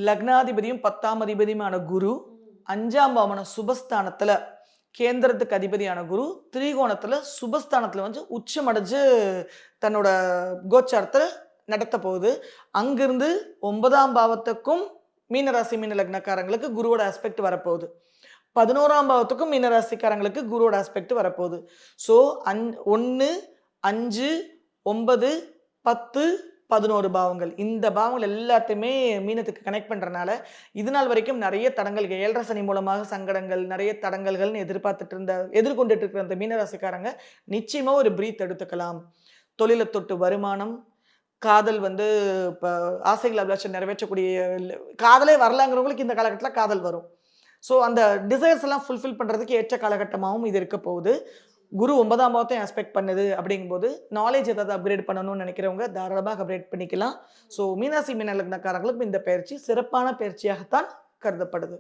லக்னாதிபதியும் 10ஆம் அதிபதியுமான குரு 5ஆம் பாவமான சுபஸ்தானத்துல கேந்திரத்துக்கு அதிபதியான குரு திரிகோணத்துல சுபஸ்தானத்துல வந்து உச்சமடைஞ்சு தன்னோட கோச்சாரத்தை நடத்த போகுது. அங்கிருந்து 9ஆம் பாவத்துக்கும் மீனராசி மீன லக்னக்காரங்களுக்கு குருவோட ஆஸ்பெக்ட் வரப்போகுது. 11ஆம் பாவத்துக்கும் மீனராசிக்காரங்களுக்கு குருவோட ஆஸ்பெக்ட் வரப்போகுது. ஸோ 1, 5, 9, 10, 11 பாவங்கள். இந்த பாவங்கள் எல்லாத்தையுமே மீனத்துக்கு கனெக்ட் பண்றனால, இது நாள் வரைக்கும் நெறைய தடங்கல் 7.5 சனி மூலமாக சங்கடங்கள், நெறைய தடங்கல்கள்னு எதிர்கொண்டுட்டு இருக்கிற அந்த மீனராசிக்காரங்க நிச்சயமா ஒரு பிரீத் எடுத்துக்கலாம். தொழில தொட்டு வருமானம், காதல் வந்து இப்ப ஆசைகள் அபிலாஷை நிறைவேற்றக்கூடிய காதலே வரலங்கிறவங்களுக்கு இந்த காலகட்டத்தில காதல் வரும். ஸோ அந்த டிசைர்ஸ் எல்லாம் ஃபுல்ஃபில் பண்றதுக்கு ஏற்ற காலகட்டமாவும் இது இருக்க போகுது. குரு 9ஆம் பாவத்தையும் ஆஸ்பெக்ட் பண்ணுது அப்படிங்கும்போது, நாலேட்ஜ் ஏதாவது அப்கிரேட் பண்ணணும்னு நினைக்கிறவங்க தாராளமாக அப்கிரேட் பண்ணிக்கலாம். ஸோ மீனாசி மீன லக்னக்காரங்களுக்கு இந்த பயிற்சி சிறப்பான பயிற்சியாகத்தான் கருதப்படுது.